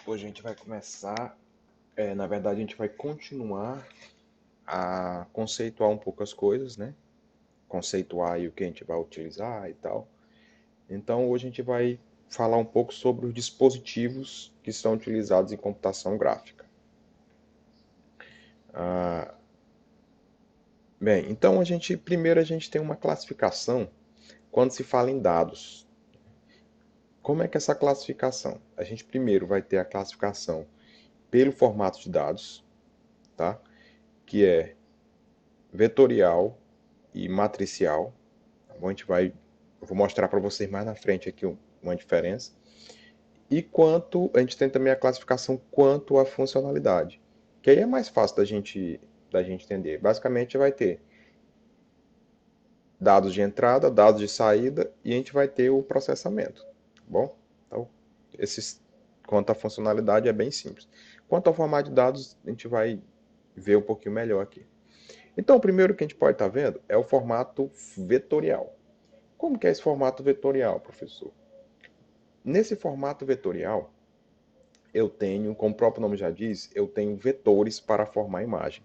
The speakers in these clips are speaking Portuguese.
Hoje a gente vai começar, na verdade a gente vai continuar a conceituar um pouco as coisas, né? Conceituar aí o que a gente vai utilizar e tal. Então hoje a gente vai falar um pouco sobre os dispositivos que são utilizados em computação gráfica. Bem, então primeiro a gente tem uma classificação quando se fala em dados. Como é que é essa classificação? A gente primeiro vai ter a classificação pelo formato de dados, tá? Que é vetorial e matricial. Tá bom? Eu vou mostrar para vocês mais na frente aqui uma diferença. E a gente tem também a classificação quanto à funcionalidade, que aí é mais fácil da gente entender. Basicamente vai ter dados de entrada, dados de saída e a gente vai ter o processamento, tá bom? Então, esses quanto à funcionalidade é bem simples. Quanto ao formato de dados, a gente vai ver um pouquinho melhor aqui. Então, o primeiro que a gente pode estar vendo é o formato vetorial. Como que é esse formato vetorial, professor? Nesse formato vetorial, eu tenho, como o próprio nome já diz, eu tenho vetores para formar a imagem.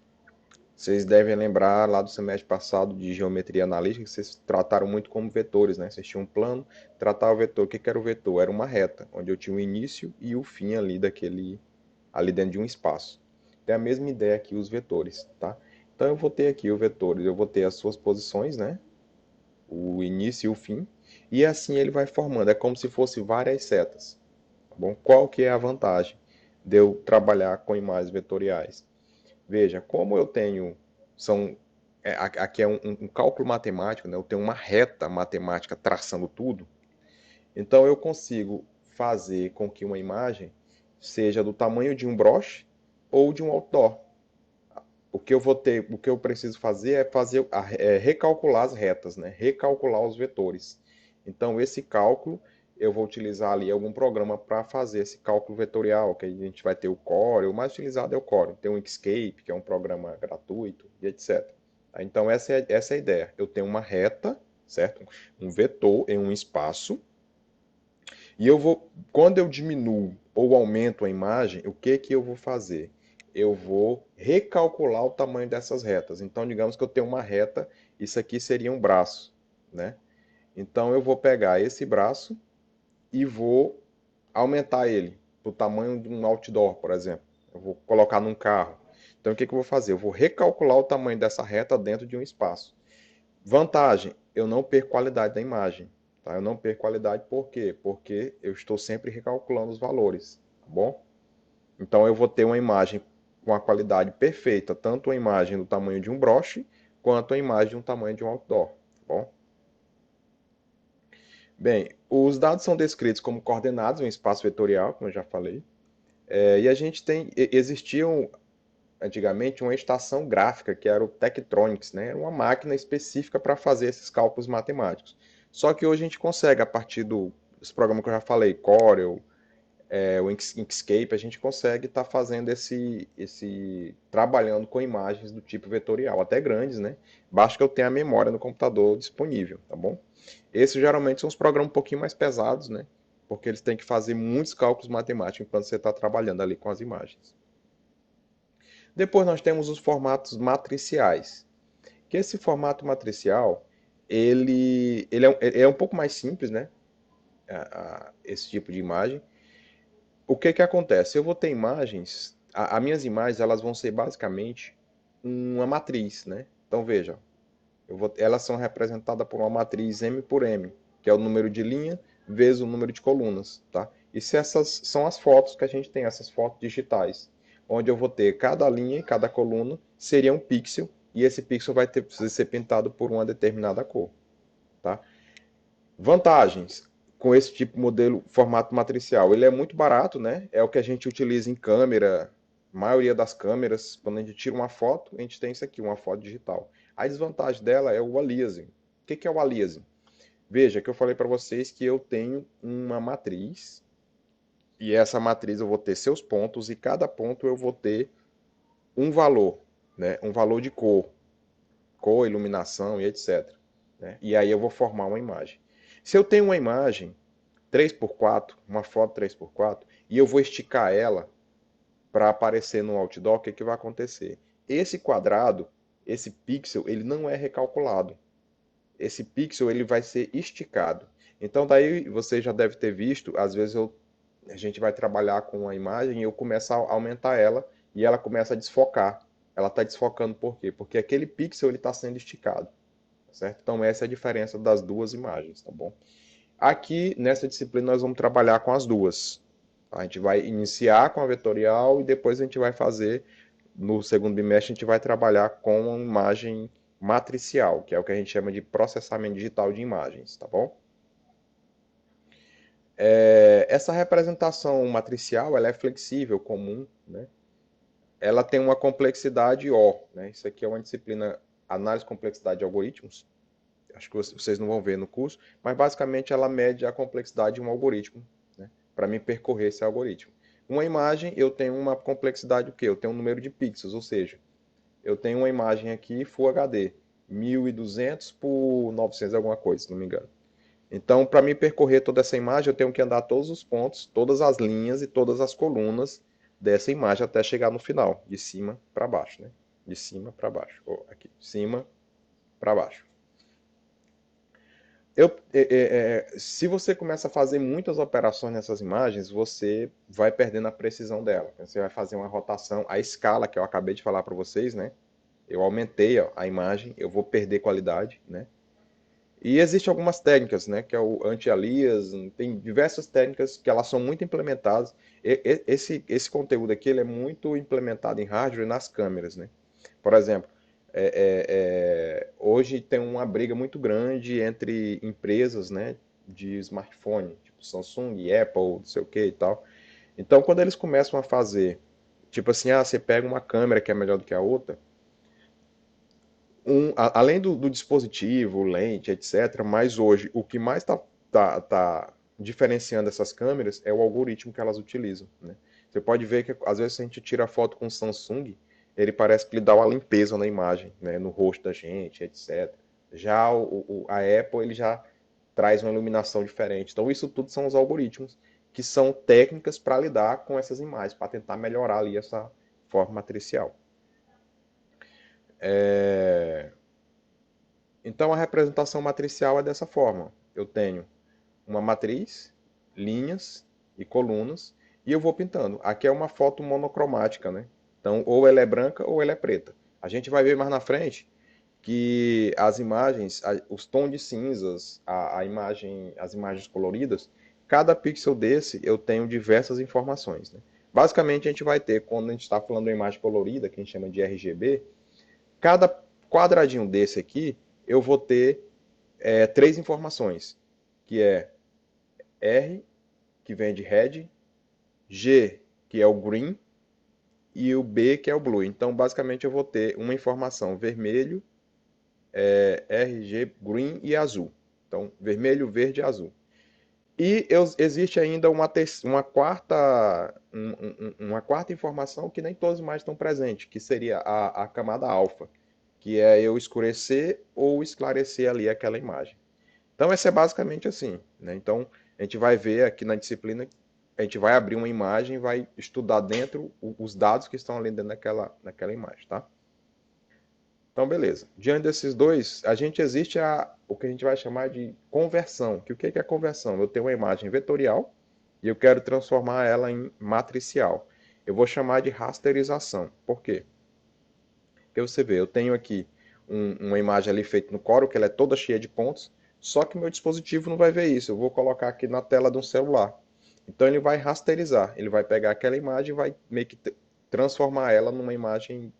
Vocês devem lembrar lá do semestre passado de geometria analítica, que vocês trataram muito como vetores, né? Vocês tinham um plano, tratava o vetor. O que era o vetor? Era uma reta, onde eu tinha o início e o fim ali dentro de um espaço. Tem a mesma ideia aqui os vetores, tá? Então eu vou ter aqui o vetor, eu vou ter as suas posições, né? O início e o fim, e assim ele vai formando. É como se fosse várias setas. Tá bom? Qual que é a vantagem de eu trabalhar com imagens vetoriais? Veja, como eu tenho, são, aqui é um cálculo matemático, né? Eu tenho uma reta matemática traçando tudo, então eu consigo fazer com que uma imagem seja do tamanho de um broche ou de um outdoor. O que eu preciso fazer é recalcular as retas, né? Recalcular os vetores. Então, esse cálculo, eu vou utilizar ali algum programa para fazer esse cálculo vetorial, que a gente vai ter o Corel, o mais utilizado é o Corel. Tem o Inkscape, que é um programa gratuito, e etc. Então, essa é a ideia. Eu tenho uma reta, certo? Um vetor em um espaço, e quando eu diminuo ou aumento a imagem, o que que eu vou fazer? Eu vou recalcular o tamanho dessas retas. Então, digamos que eu tenho uma reta, isso aqui seria um braço, né? Então, eu vou pegar esse braço e vou aumentar ele para o tamanho de um outdoor, por exemplo. Eu vou colocar num carro. Então, o que que eu vou fazer? Eu vou recalcular o tamanho dessa reta dentro de um espaço. Vantagem, eu não perco qualidade da imagem. Tá? Eu não perco qualidade por quê? Porque eu estou sempre recalculando os valores. Tá bom? Então eu vou ter uma imagem com a qualidade perfeita, tanto a imagem do tamanho de um broche, quanto a imagem do tamanho de um outdoor. Tá bom? Bem, os dados são descritos como coordenados em um espaço vetorial, como eu já falei. E a gente existiam antigamente uma estação gráfica, que era o Tektronix, né? Era uma máquina específica para fazer esses cálculos matemáticos. Só que hoje a gente consegue, a partir dos programas que eu já falei, Corel, o Inkscape, a gente consegue estar fazendo trabalhando com imagens do tipo vetorial, até grandes, né? Basta que eu tenha a memória no computador disponível, tá bom? Esses geralmente são os programas um pouquinho mais pesados, né? Porque eles têm que fazer muitos cálculos matemáticos enquanto você está trabalhando ali com as imagens. Depois nós temos os formatos matriciais, que esse formato matricial, ele é um pouco mais simples, né? Esse tipo de imagem. O que que acontece? Eu vou ter imagens, as minhas imagens elas vão ser basicamente uma matriz, né? Então veja, elas são representadas por uma matriz M por M, que é o número de linha vezes o número de colunas, tá? E se essas são as fotos que a gente tem, essas fotos digitais, onde eu vou ter cada linha e cada coluna seria um pixel, e esse pixel precisa ser pintado por uma determinada cor, tá? Vantagens com esse tipo de modelo formato matricial. Ele é muito barato, né? É o que a gente utiliza em câmera, maioria das câmeras, quando a gente tira uma foto, a gente tem isso aqui, uma foto digital. A desvantagem dela é o aliasing. O que é o aliasing? Veja que eu falei para vocês que eu tenho uma matriz e essa matriz eu vou ter seus pontos e cada ponto eu vou ter um valor, né? Um valor de cor, iluminação e etc. Né? E aí eu vou formar uma imagem. Se eu tenho uma imagem 3x4, uma foto 3x4, e eu vou esticar ela para aparecer no outdoor, o que, que vai acontecer? Esse quadrado, esse pixel, ele não é recalculado. Esse pixel ele vai ser esticado. Então daí você já deve ter visto, às vezes a gente vai trabalhar com a imagem e eu começo a aumentar ela e ela começa a desfocar. Ela está desfocando por quê? Porque aquele pixel ele está sendo esticado, certo? Então essa é a diferença das duas imagens, tá bom? Aqui nessa disciplina nós vamos trabalhar com as duas. A gente vai iniciar com a vetorial e depois a gente vai fazer, no segundo bimestre, a gente vai trabalhar com a imagem matricial, que é o que a gente chama de processamento digital de imagens, tá bom? Essa representação matricial ela é flexível, comum, né? Ela tem uma complexidade O, né? Isso aqui é uma disciplina análise de complexidade de algoritmos. Acho que vocês não vão ver no curso, mas basicamente ela mede a complexidade de um algoritmo, né? Para mim percorrer esse algoritmo. Uma imagem, eu tenho uma complexidade o quê? Eu tenho um número de pixels, ou seja, eu tenho uma imagem aqui Full HD, 1200 por 900 alguma coisa, se não me engano. Então, para mim percorrer toda essa imagem, eu tenho que andar todos os pontos, todas as linhas e todas as colunas dessa imagem até chegar no final, de cima para baixo, né? De cima para baixo. Aqui, de cima para baixo. Se você começa a fazer muitas operações nessas imagens, você vai perdendo a precisão dela. Você vai fazer uma rotação, a escala que eu acabei de falar para vocês, né? Eu aumentei a imagem, eu vou perder qualidade, né? E existem algumas técnicas, né? Que é o anti-alias, tem diversas técnicas que elas são muito implementadas. Esse conteúdo aqui ele é muito implementado em hardware e nas câmeras, né? Por exemplo, hoje tem uma briga muito grande entre empresas, né, de smartphone, tipo Samsung, Apple, não sei o que e tal. Então, quando eles começam a fazer, tipo assim, você pega uma câmera que é melhor do que a outra, além do dispositivo, lente, etc., mas hoje o que mais está tá diferenciando essas câmeras é o algoritmo que elas utilizam, né? Você pode ver que às vezes a gente tira foto com o Samsung, ele parece que lhe dá uma limpeza na imagem, né, no rosto da gente, etc. Já a Apple ele já traz uma iluminação diferente. Então isso tudo são os algoritmos que são técnicas para lidar com essas imagens, para tentar melhorar ali essa forma matricial. Então a representação matricial é dessa forma. Eu tenho uma matriz, linhas e colunas, e eu vou pintando. Aqui é uma foto monocromática, né? Então, ou ela é branca ou ela é preta. A gente vai ver mais na frente que as imagens, os tons de cinzas, as imagens coloridas, cada pixel desse eu tenho diversas informações, né? Basicamente, a gente vai ter, quando a gente está falando de uma imagem colorida, que a gente chama de RGB, cada quadradinho desse aqui, eu vou ter três informações, que é R, que vem de red, G, que é o green, e o B, que é o blue. Então, basicamente, eu vou ter uma informação vermelho, RG, green e azul. Então, vermelho, verde e azul. E existe ainda uma quarta informação que nem todas mais estão presentes, que seria a camada alfa, que é eu escurecer ou esclarecer ali aquela imagem. Então, essa é basicamente assim, né? Então, a gente vai ver aqui na disciplina, a gente vai abrir uma imagem e vai estudar dentro os dados que estão ali dentro daquela imagem, tá? Então, beleza. Diante desses dois, a gente existe o que a gente vai chamar de conversão. O que é conversão? Eu tenho uma imagem vetorial e eu quero transformar ela em matricial. Eu vou chamar de rasterização. Por quê? Porque você vê, eu tenho aqui uma imagem ali feita no Corel, que ela é toda cheia de pontos, só que meu dispositivo não vai ver isso. Eu vou colocar aqui na tela de um celular. Então ele vai rasterizar, ele vai pegar aquela imagem e vai meio que transformar ela numa imagem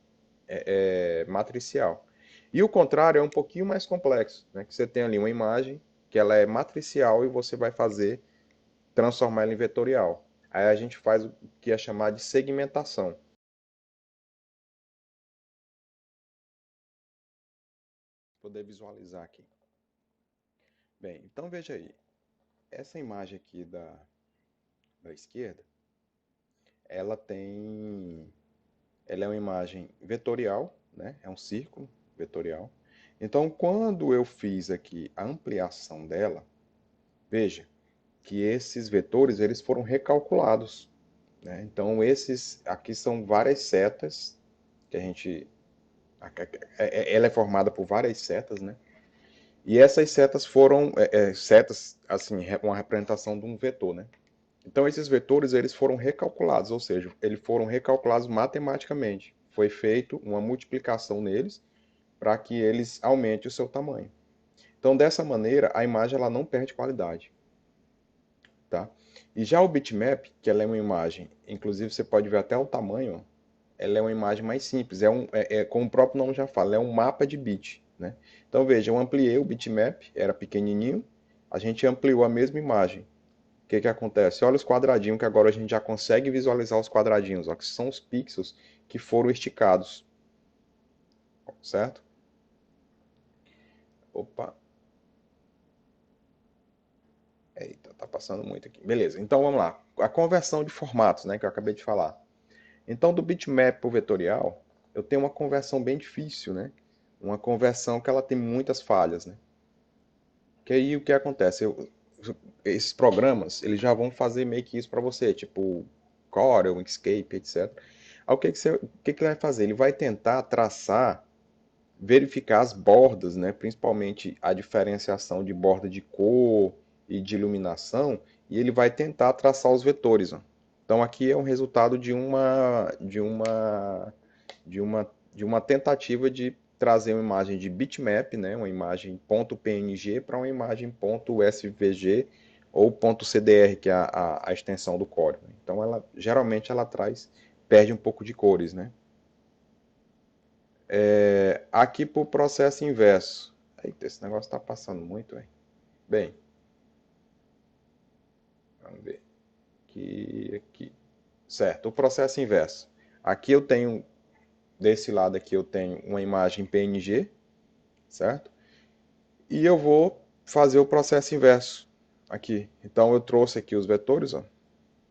matricial. E o contrário é um pouquinho mais complexo, né? Que você tem ali uma imagem que ela é matricial e você vai fazer transformar ela em vetorial. Aí a gente faz o que é chamado de segmentação. Vou poder visualizar aqui. Bem, então veja aí. Essa imagem aqui da esquerda, ela tem, ela é uma imagem vetorial, né? É um círculo vetorial. Então, quando eu fiz aqui a ampliação dela, veja, que esses vetores eles foram recalculados, né? Então esses aqui são várias setas que a gente ela é formada por várias setas, né? E essas setas foram setas assim uma representação de um vetor, né? Então esses vetores eles foram recalculados, ou seja, eles foram recalculados matematicamente. Foi feito uma multiplicação neles para que eles aumentem o seu tamanho. Então dessa maneira a imagem ela não perde qualidade, tá? E já o bitmap, que ela é uma imagem, inclusive você pode ver até o tamanho, ó, ela é uma imagem mais simples, como o próprio nome já fala, é um mapa de bit, né? Então veja, eu ampliei o bitmap, era pequenininho, a gente ampliou a mesma imagem. O que que acontece? Olha os quadradinhos, que agora a gente já consegue visualizar os quadradinhos, ó, que são os pixels que foram esticados, certo? Opa, eita, tá passando muito aqui. Beleza, então vamos lá. A conversão de formatos, né, que eu acabei de falar. Então, do bitmap para o vetorial, eu tenho uma conversão bem difícil, né? Uma conversão que ela tem muitas falhas, né? Que aí o que acontece? Esses programas, eles já vão fazer meio que isso para você, tipo Corel, Inkscape, etc. Aí o que que ele vai fazer? Ele vai tentar traçar, verificar as bordas, né? Principalmente a diferenciação de borda de cor e de iluminação, e ele vai tentar traçar os vetores, ó. Então aqui é um resultado de uma tentativa de trazer uma imagem de bitmap, né, uma imagem .png para uma imagem .svg ou .cdr, que é a extensão do código. Então ela geralmente ela perde um pouco de cores, né? Aqui para o processo inverso. Eita, esse negócio está passando muito, hein? Bem, vamos ver. Aqui. Certo, o processo inverso. Aqui eu tenho, desse lado aqui eu tenho uma imagem PNG, certo? E eu vou fazer o processo inverso aqui. Então eu trouxe aqui os vetores, ó,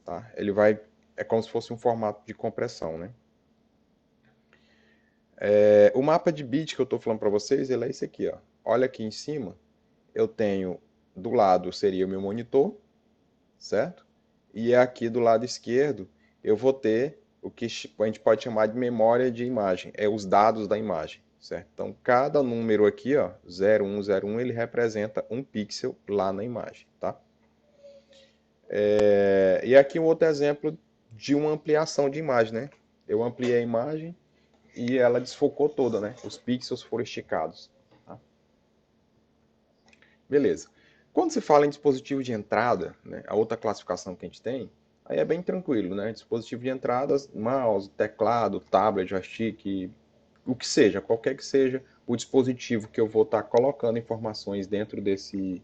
tá? Ele vai, é como se fosse um formato de compressão, né? O mapa de bit que eu estou falando para vocês, ele é esse aqui, ó. Olha aqui em cima, eu tenho do lado seria o meu monitor, certo? E aqui do lado esquerdo eu vou ter o que a gente pode chamar de memória de imagem, é os dados da imagem, certo? Então cada número aqui, ó, 0101, ele representa um pixel lá na imagem, tá? E aqui um outro exemplo de uma ampliação de imagem, né? Eu ampliei a imagem e ela desfocou toda, né? Os pixels foram esticados. Tá? Beleza. Quando se fala em dispositivo de entrada, né, a outra classificação que a gente tem, aí é bem tranquilo, né? Dispositivo de entrada, mouse, teclado, tablet, joystick, o que seja, qualquer que seja o dispositivo que eu vou estar colocando informações dentro desse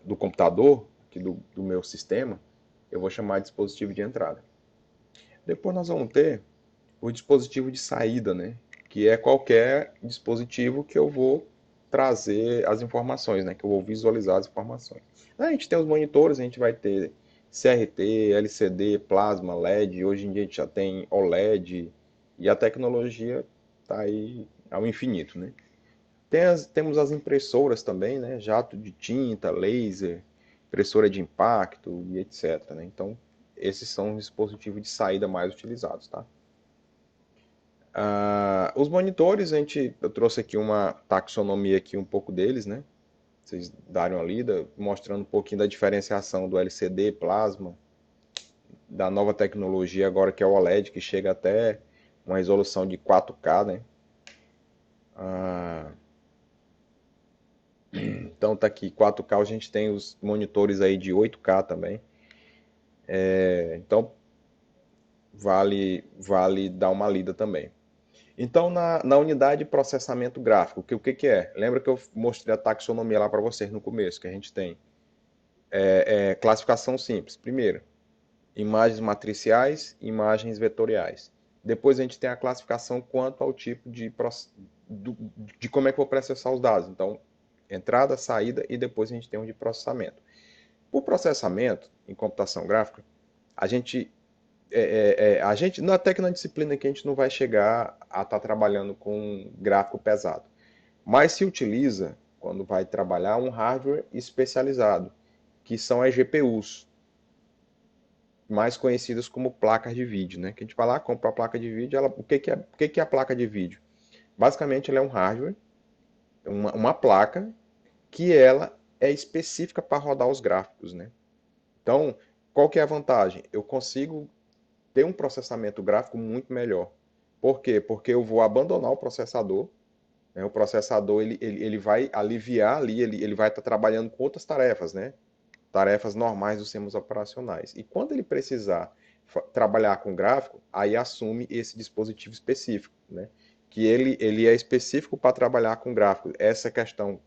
do computador, aqui do meu sistema, eu vou chamar de dispositivo de entrada. Depois nós vamos ter o dispositivo de saída, né? Que é qualquer dispositivo que eu vou trazer as informações, né? Que eu vou visualizar as informações. A gente tem os monitores, a gente vai ter CRT, LCD, plasma, LED. Hoje em dia a gente já tem OLED e a tecnologia está aí ao infinito, né? Temos as impressoras também, né? Jato de tinta, laser, impressora de impacto e etc. Né? Então, esses são os dispositivos de saída mais utilizados, tá? Os monitores, eu trouxe aqui uma taxonomia aqui um pouco deles, né? Vocês darem uma lida, mostrando um pouquinho da diferenciação do LCD, plasma, da nova tecnologia agora que é o OLED, que chega até uma resolução de 4K, né? Ah, então tá aqui 4K, a gente tem os monitores aí de 8K também. Então vale dar uma lida também. Então, na unidade de processamento gráfico, o que é? Lembra que eu mostrei a taxonomia lá para vocês no começo, que a gente tem classificação simples. Primeiro, imagens matriciais, imagens vetoriais. Depois a gente tem a classificação quanto ao tipo de como é que eu vou processar os dados. Então, entrada, saída e depois a gente tem um de processamento. Por processamento, em computação gráfica, a gente a gente, até que na disciplina que a gente não vai chegar a estar trabalhando com gráfico pesado, mas se utiliza quando vai trabalhar um hardware especializado, que são as GPUs, mais conhecidas como placas de vídeo, né? Que a gente vai lá, compra a placa de vídeo, o que é a placa de vídeo? Basicamente, ela é um hardware, uma placa que ela é específica para rodar os gráficos, né? Então, qual que é a vantagem? Eu consigo ter um processamento gráfico muito melhor. Por quê? Porque eu vou abandonar o processador, né? O processador ele vai aliviar ali, ele vai estar trabalhando com outras tarefas, né? Tarefas normais dos sistemas operacionais. E quando ele precisar trabalhar com gráfico, aí assume esse dispositivo específico, né? Que ele é específico para trabalhar com gráfico. Essa questão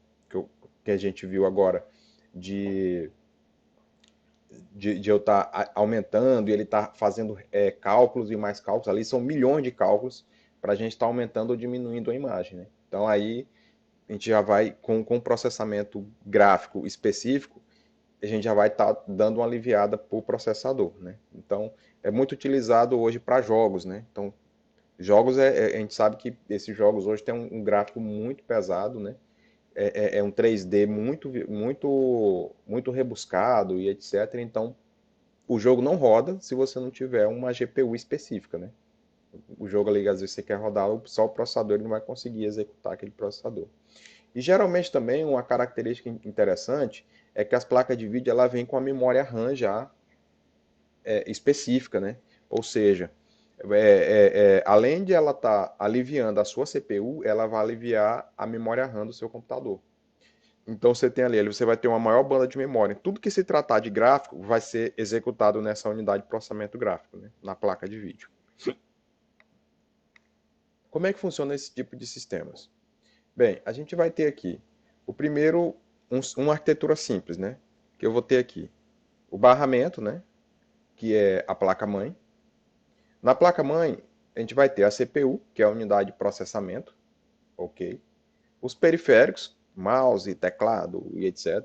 que a gente viu agora de eu estar aumentando e ele estar fazendo cálculos e mais cálculos, ali são milhões de cálculos para a gente estar aumentando ou diminuindo a imagem. Né? Então aí a gente já vai, com processamento gráfico específico, a gente já vai estar dando uma aliviada para o processador. Né? Então é muito utilizado hoje para jogos. Né? Então, jogos, a gente sabe que esses jogos hoje têm um gráfico muito pesado, né? É um 3D muito rebuscado e etc. Então, o jogo não roda se você não tiver uma GPU específica, né? O jogo ali, às vezes você quer rodar, só o processador ele não vai conseguir executar aquele processador. E geralmente também uma característica interessante é que as placas de vídeo ela vem com a memória RAM já específica, né? Ou seja, além de ela estar aliviando a sua CPU, ela vai aliviar a memória RAM do seu computador. Então você tem ali, você vai ter uma maior banda de memória. Tudo que se tratar de gráfico vai ser executado nessa unidade de processamento gráfico, né? Na placa de vídeo. Como é que funciona esse tipo de sistemas? Bem, a gente vai ter aqui o primeiro, uma arquitetura simples, né? Que eu vou ter aqui o barramento, né? Que é a placa-mãe. Na placa-mãe, a gente vai ter a CPU, que é a unidade de processamento, ok? Os periféricos, mouse, teclado e etc.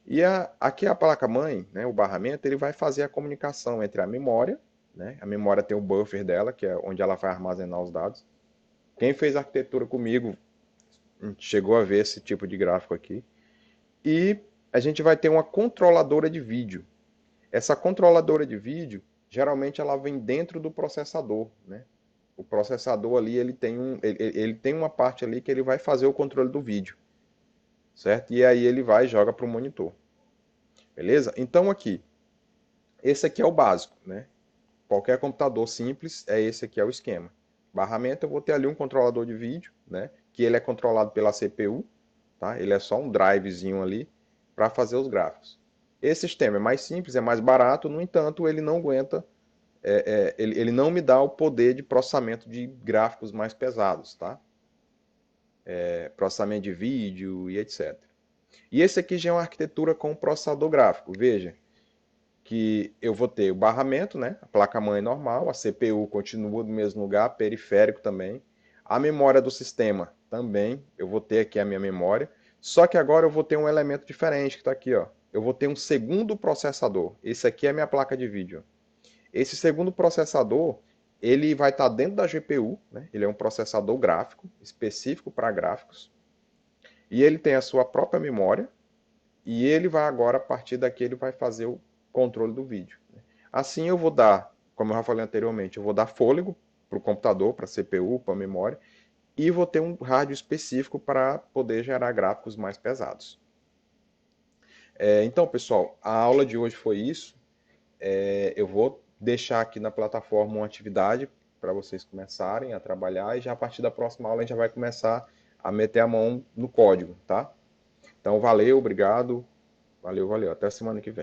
E aqui a placa-mãe, né, o barramento, ele vai fazer a comunicação entre a memória, né? A memória tem o buffer dela, que é onde ela vai armazenar os dados. Quem fez arquitetura comigo chegou a ver esse tipo de gráfico aqui. E a gente vai ter uma controladora de vídeo. Essa controladora de vídeo, geralmente ela vem dentro do processador, né? O processador ali, ele tem uma parte ali que ele vai fazer o controle do vídeo, certo? E aí ele vai e joga para o monitor. Beleza? Então aqui, esse aqui é o básico, né? Qualquer computador simples, esse aqui é o esquema. Barramento, eu vou ter ali um controlador de vídeo, né? Que ele é controlado pela CPU, tá? Ele é só um drivezinho ali para fazer os gráficos. Esse sistema é mais simples, é mais barato, no entanto, ele não aguenta, ele não me dá o poder de processamento de gráficos mais pesados, tá? Processamento de vídeo e etc. E esse aqui já é uma arquitetura com processador gráfico. Veja que eu vou ter o barramento, né? A placa-mãe normal, a CPU continua no mesmo lugar, periférico também. A memória do sistema também, eu vou ter aqui a minha memória. Só que agora eu vou ter um elemento diferente que está aqui, ó. Eu vou ter um segundo processador. Esse aqui é a minha placa de vídeo. Esse segundo processador, ele vai estar dentro da GPU, né? Ele é um processador gráfico, específico para gráficos. E ele tem a sua própria memória. E ele vai agora, a partir daqui, ele vai fazer o controle do vídeo. Assim eu vou dar, como eu já falei anteriormente, eu vou dar fôlego para o computador, para a CPU, para a memória, e vou ter um rádio específico para poder gerar gráficos mais pesados. Então, pessoal, a aula de hoje foi isso. Eu vou deixar aqui na plataforma uma atividade para vocês começarem a trabalhar e já a partir da próxima aula a gente já vai começar a meter a mão no código, tá? Então, valeu, obrigado. Valeu, valeu. Até semana que vem.